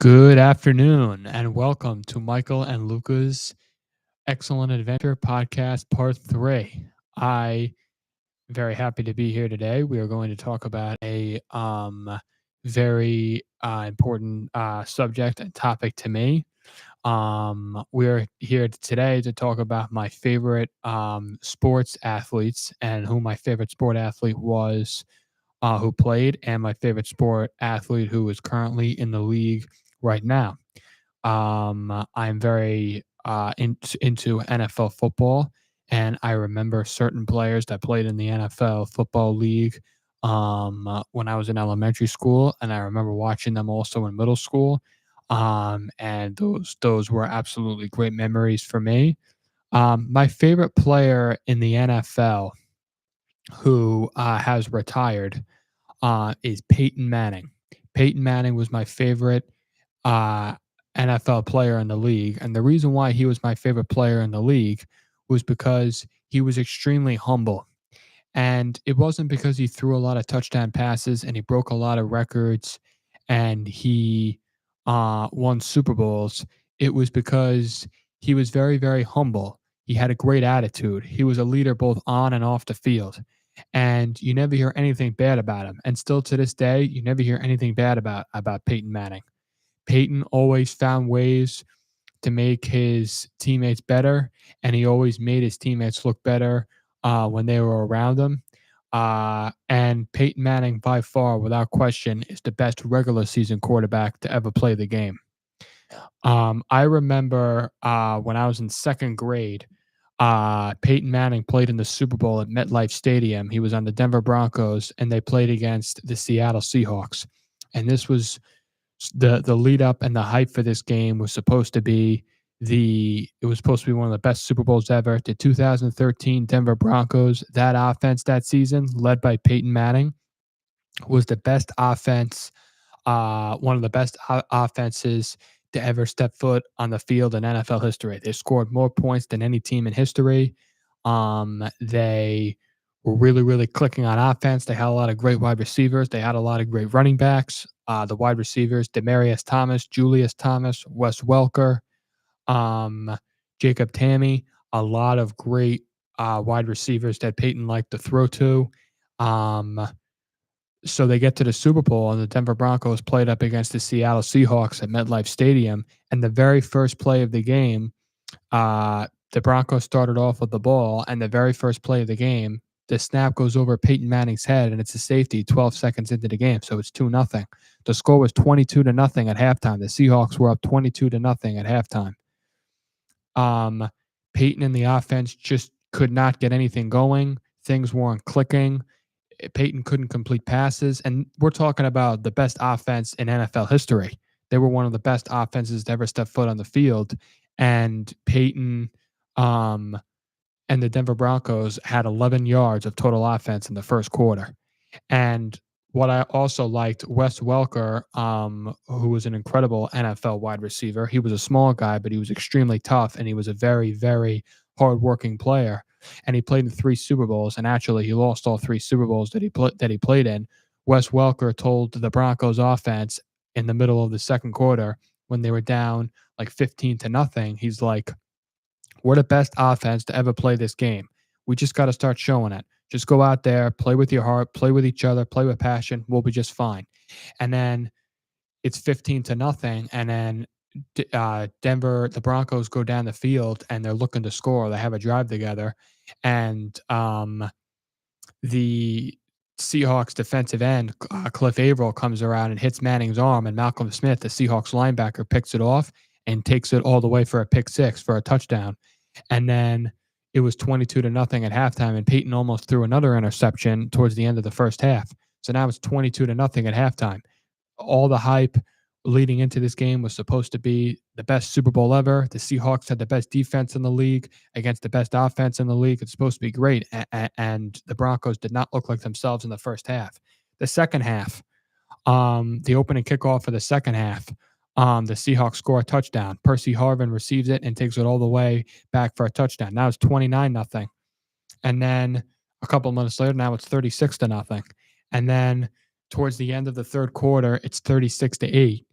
Good afternoon, and welcome to Michael and Luca's Excellent Adventure Podcast Part 3. I am very happy to be here today. We are going to talk about a very important subject and topic to me. We're here today to talk about my favorite sports athletes and who my favorite sport athlete was who played, and my favorite sport athlete who is currently in the league right now. I'm very into NFL football, and I remember certain players that played in the NFL football league when I was in elementary school, and I remember watching them also in middle school. And those were absolutely great memories for me. My favorite player in the NFL who has retired is Peyton Manning. Peyton Manning was my favorite uh, NFL player in the league. And the reason why he was my favorite player in the league was because he was extremely humble. And it wasn't because he threw a lot of touchdown passes and he broke a lot of records and he won Super Bowls. It was because he was very, very humble. He had a great attitude. He was a leader both on and off the field. And you never hear anything bad about him. And still to this day, you never hear anything bad about Peyton Manning. Peyton always found ways to make his teammates better, and he always made his teammates look better when they were around him. And Peyton Manning, by far, without question, is the best regular season quarterback to ever play the game. I remember when I was in second grade, Peyton Manning played in the Super Bowl at MetLife Stadium. He was on the Denver Broncos, and they played against the Seattle Seahawks. And this was the lead up and the hype for this game was supposed to be it was supposed to be one of the best Super Bowls ever. The 2013 Denver Broncos, that offense that season, led by Peyton Manning, was the best offense, one of the best offenses to ever step foot on the field in NFL history. They scored more points than any team in history. They were really, really clicking on offense. They had a lot of great wide receivers. They had a lot of great running backs. The wide receivers, Demarius Thomas, Julius Thomas, Wes Welker, um, Jacob Tammy, a lot of great wide receivers that Peyton liked to throw to. Um, so they get to the Super Bowl, and the Denver Broncos played up against the Seattle Seahawks at MetLife Stadium. And the very first play of the game, the Broncos started off with the ball, and the very first play of the game, the snap goes over Peyton Manning's head, and it's a safety 12 seconds into the game. So it's 2-0. The score was 22-0 at halftime. The Seahawks were up 22-0 at halftime. Um, Peyton and the offense just could not get anything going. Things weren't clicking. Peyton couldn't complete passes. And we're talking about the best offense in NFL history. They were one of the best offenses to ever step foot on the field. And Peyton um, and the Denver Broncos had 11 yards of total offense in the first quarter. And what I also liked, Wes Welker, who was an incredible NFL wide receiver. He was a small guy, but he was extremely tough, and he was a very, very hardworking player. And he played in three Super Bowls, and actually, he lost all three Super Bowls that he played in. Wes Welker told the Broncos offense in the middle of the second quarter when they were down like 15-0. He's like, "We're the best offense to ever play this game. We just got to start showing it. Just go out there, play with your heart, play with each other, play with passion. We'll be just fine." And then it's 15-0, and then Denver, the Broncos go down the field and they're looking to score. They have a drive together, and the Seahawks defensive end, Cliff Averill, comes around and hits Manning's arm, and Malcolm Smith, the Seahawks linebacker, picks it off and takes it all the way for a pick six for a touchdown. And then it was 22-0 at halftime, and Peyton almost threw another interception towards the end of the first half. So now it's 22-0 at halftime. All the hype leading into this game was supposed to be the best Super Bowl ever. The Seahawks had the best defense in the league against the best offense in the league. It's supposed to be great. And the Broncos did not look like themselves in the first half. The second half, the opening kickoff for the second half, the Seahawks score a touchdown. Percy Harvin receives it and takes it all the way back for a touchdown. Now it's 29-0. And then a couple of minutes later, now it's 36-0. And then towards the end of the third quarter, it's 36-8.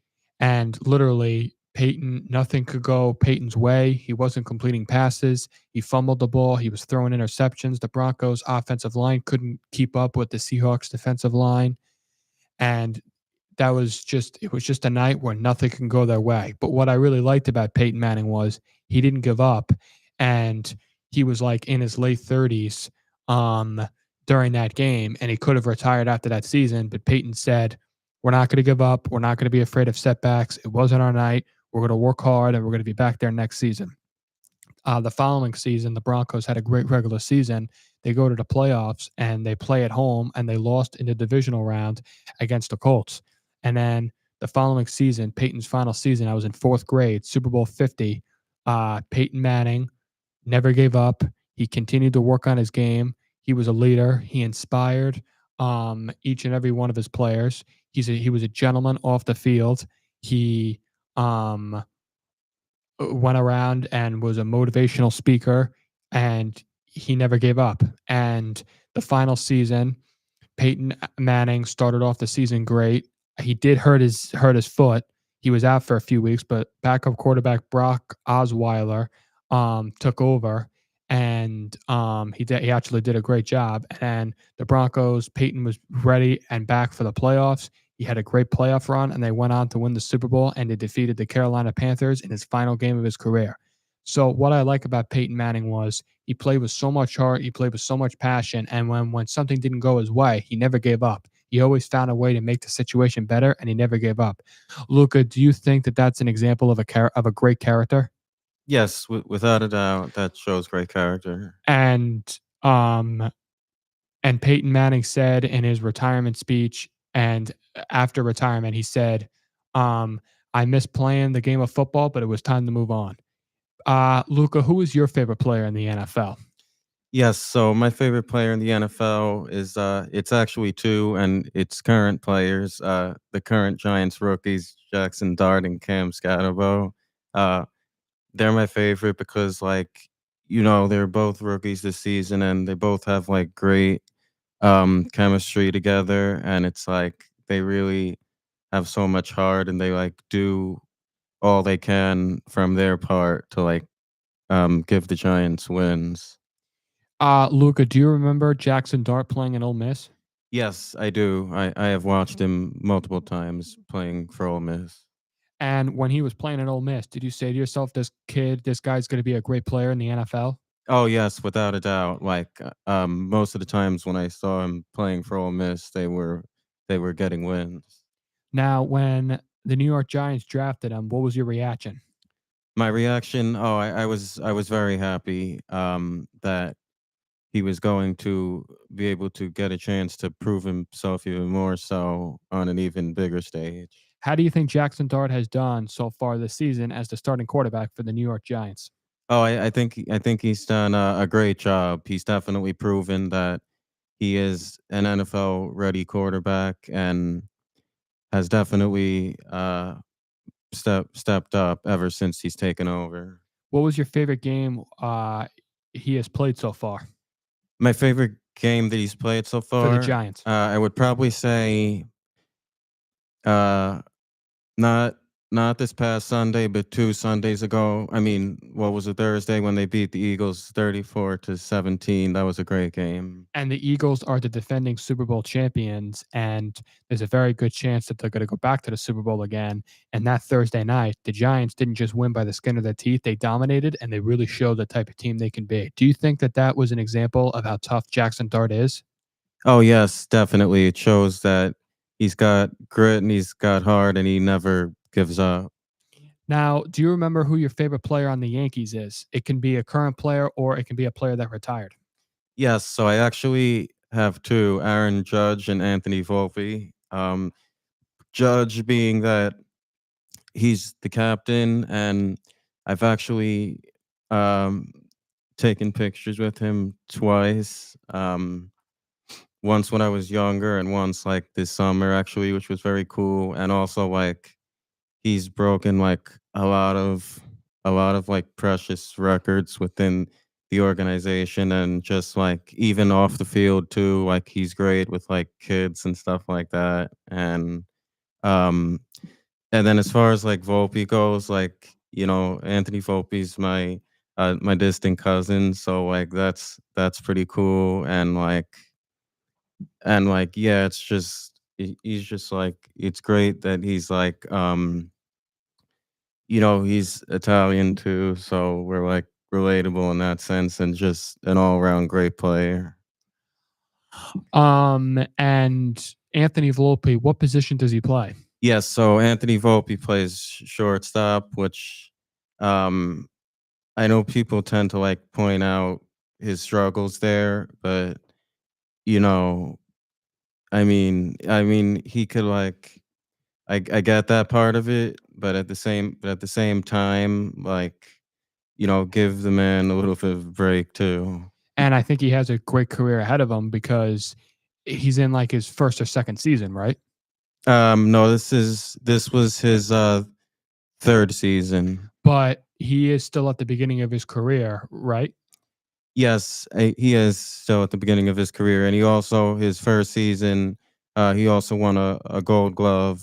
And literally, Peyton, nothing could go Peyton's way. He wasn't completing passes. He fumbled the ball. He was throwing interceptions. The Broncos' offensive line couldn't keep up with the Seahawks' defensive line. And it was just a night where nothing can go their way. But what I really liked about Peyton Manning was he didn't give up. And he was like in his late 30s during that game. And he could have retired after that season. But Peyton said, we're not going to give up. We're not going to be afraid of setbacks. It wasn't our night. We're going to work hard and we're going to be back there next season. The following season, the Broncos had a great regular season. They go to the playoffs and they play at home and they lost in the divisional round against the Colts. And then the following season, Peyton's final season, I was in fourth grade, Super Bowl 50. Peyton Manning never gave up. He continued to work on his game. He was a leader. He inspired each and every one of his players. He was a gentleman off the field. He went around and was a motivational speaker, and he never gave up. And the final season, Peyton Manning started off the season great. He did hurt his foot. He was out for a few weeks, but backup quarterback Brock Osweiler took over, and he actually did a great job. And the Broncos, Peyton was ready and back for the playoffs. He had a great playoff run, and they went on to win the Super Bowl, and they defeated the Carolina Panthers in his final game of his career. So what I like about Peyton Manning was he played with so much heart, he played with so much passion, and when something didn't go his way, he never gave up. He always found a way to make the situation better, and he never gave up. Luca, do you think that that's an example of a great character? Yes, without a doubt, that shows great character. And um, and Peyton Manning said in his retirement speech, and after retirement, he said, um, "I miss playing the game of football, but it was time to move on." Luca, who is your favorite player in the NFL? Yes, so my favorite player in the NFL is it's actually two, and it's current players. The current Giants rookies, Jackson Dart and Cam Scatterbo. Uh, they're my favorite because they're both rookies this season and they both have like great chemistry together, and it's like they really have so much heart and they like do all they can from their part to give the Giants wins. Luca, do you remember Jackson Dart playing in Ole Miss? Yes, I do. I have watched him multiple times playing for Ole Miss. And when he was playing at Ole Miss, did you say to yourself, this guy's going to be a great player in the NFL? Oh yes, without a doubt. Most of the times when I saw him playing for Ole Miss, they were getting wins. Now, when the New York Giants drafted him, what was your reaction? My reaction, I was very happy that he was going to be able to get a chance to prove himself even more so on an even bigger stage. How do you think Jackson Dart has done so far this season as the starting quarterback for the New York Giants? Oh, I think he's done a great job. He's definitely proven that he is an NFL ready quarterback and has definitely stepped up ever since he's taken over. What was your favorite game he has played so far My favorite game that he's played so for the far, Giants? I would probably say uh, not not this past Sunday, but 2 Sundays ago. I mean, what was it, Thursday when they beat the Eagles 34-17? That was a great game. And the Eagles are the defending Super Bowl champions, and there's a very good chance that they're going to go back to the Super Bowl again. And that Thursday night, the Giants didn't just win by the skin of their teeth; they dominated, and they really showed the type of team they can be. Do you think that that was an example of how tough Jackson Dart is? Oh, yes, definitely. It shows that he's got grit and he's got heart and he never gives up. Now, do you remember who your favorite player on the Yankees is? It can be a current player or it can be a player that retired. Yes, so I actually have 2, Aaron Judge and Anthony Volpe. Judge being that he's the captain, and I've actually um, taken pictures with him twice. Once when I was younger, and once like this summer, actually, which was very cool. And also, like, he's broken like a lot of like precious records within the organization, and just like even off the field too. Like he's great with like kids and stuff like that, and um And then as far as like Volpe goes, like, Anthony Volpe's my distant cousin, so like that's pretty cool. And yeah, it's just he's just like it's great that he's like he's Italian too, so we're like relatable in that sense and just an all around great player. And Anthony Volpe, what position does he play? Yes, so Anthony Volpe plays shortstop, which um I know people tend to like point out his struggles there, but you know, I mean he could like I get that part of it, but at the same time, like, give the man a little bit of a break too. And I think he has a great career ahead of him because he's in like his first or second season, right? No, this was his third season. But he is still at the beginning of his career, right? Yes, he is still at the beginning of his career, and he also his first season, he also won a Gold Glove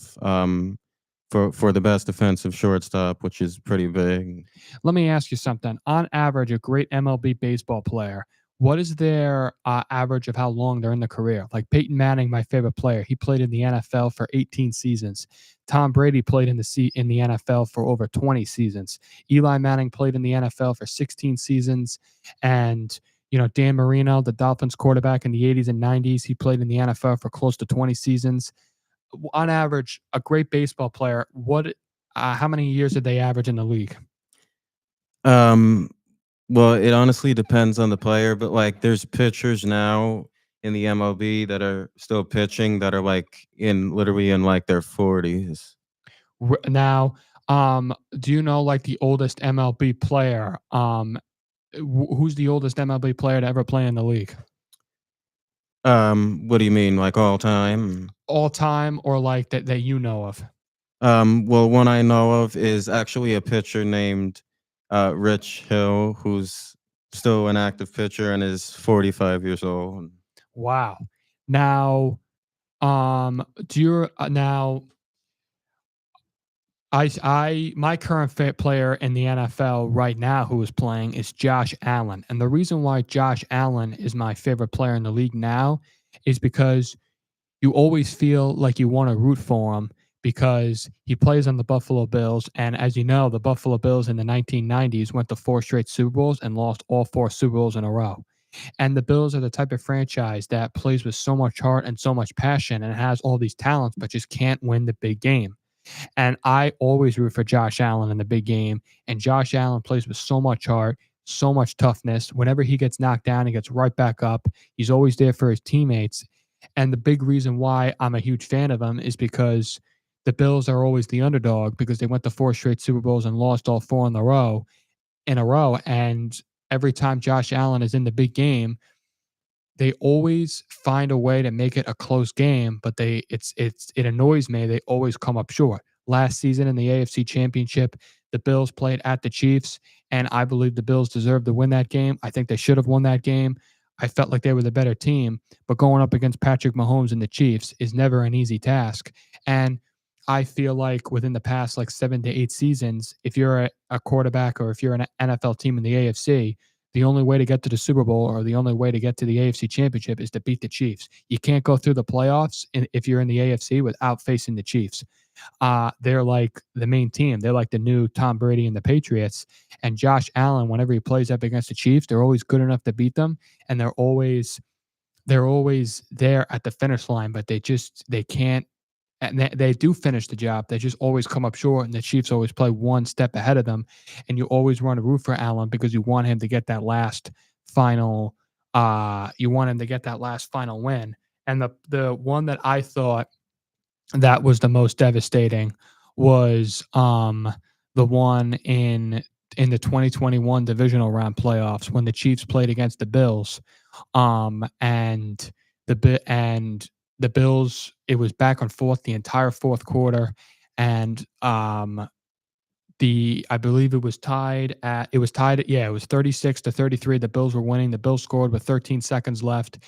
for the best defensive shortstop, which is pretty big. Let me ask you something. On average, a great MLB baseball player, what is their average of how long they're in the career? Like Peyton Manning, my favorite player, he played in the NFL for 18 seasons. Tom Brady played in the NFL for over 20 seasons. Eli Manning played in the NFL for 16 seasons, and Dan Marino, the Dolphins quarterback in the 80s and 90s, he played in the NFL for close to 20 seasons. On average, a great baseball player, how many years did they average in the league? Um, well, it honestly depends on the player, but like there's pitchers now in the MLB that are still pitching that are like literally in like their 40s. Now, do you know like the oldest MLB player? Who's the oldest MLB player to ever play in the league? What do you mean, like all time? All time or like that you know of? Well, one I know of is actually a pitcher named Rich Hill, who's still an active pitcher and is 45 years old. Wow. Now, do you now my current fit player in the NFL right now who is playing is Josh Allen. And the reason why Josh Allen is my favorite player in the league now is because you always feel like you want to root for him because he plays on the Buffalo Bills. And as you know, the Buffalo Bills in the 1990s went to 4 straight Super Bowls and lost all 4 Super Bowls in a row. And the Bills are the type of franchise that plays with so much heart and so much passion and has all these talents, but just can't win the big game. And I always root for Josh Allen in the big game. And Josh Allen plays with so much heart, so much toughness. Whenever he gets knocked down, he gets right back up. He's always there for his teammates. And the big reason why I'm a huge fan of him is because the Bills are always the underdog because they went to 4 straight Super Bowls and lost all 4 in a row. And every time Josh Allen is in the big game, they always find a way to make it a close game, but it annoys me. They always come up short. Last season in the AFC Championship, the Bills played at the Chiefs, and I believe the Bills deserved to win that game. I think they should have won that game. I felt like they were the better team, but going up against Patrick Mahomes and the Chiefs is never an easy task. And I feel like within the past like 7 to 8 seasons, if you're a quarterback or if you're an NFL team in the AFC, the only way to get to the Super Bowl or the only way to get to the AFC Championship is to beat the Chiefs. You can't go through the playoffs if you're in the AFC without facing the Chiefs. They're like the main team. They're like the new Tom Brady and the Patriots. And Josh Allen, whenever he plays up against the Chiefs, they're always good enough to beat them, and they're always there at the finish line, but they can't. And they do finish the job. They just always come up short, and the Chiefs always play one step ahead of them. And you always want to root for Allen because you want him to get that last final. You want him to get that last final win. And the one that I thought that was the most devastating was the one in the 2021 divisional round playoffs when the Chiefs played against the Bills. And the Bills, it was back and forth the entire fourth quarter, and I believe it was tied at it was tied yeah, it was 36-33. The Bills were winning. The Bills scored with 13 seconds left,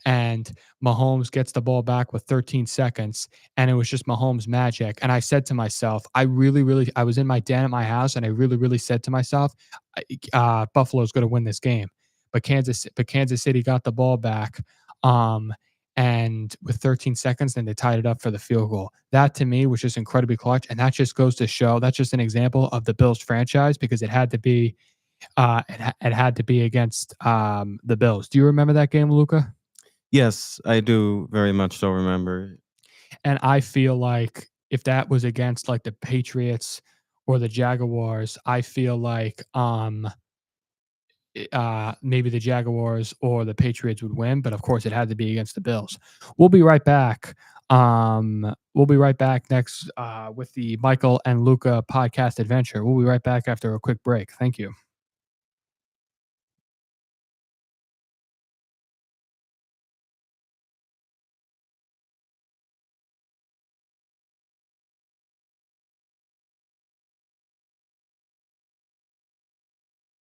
and Mahomes gets the ball back with 13 seconds, and it was just Mahomes magic. And I said to myself, I was in my den at my house, and I really said to myself, Buffalo's going to win this game. But Kansas City got the ball back. Um, and with 13 seconds, then they tied it up for the field goal. That to me was just incredibly clutch, and that just goes to show that's just an example of the Bills franchise because it had to be it had to be against the Bills. Do you remember that game, Luca? Yes, I do very much so remember. And I feel like if that was against like the Patriots or the Jaguars, I feel like maybe the Jaguars or the Patriots would win, but of course it had to be against the Bills. We'll be right back. We'll be right back next with the Michael and Luca podcast adventure. We'll be right back after a quick break. Thank you.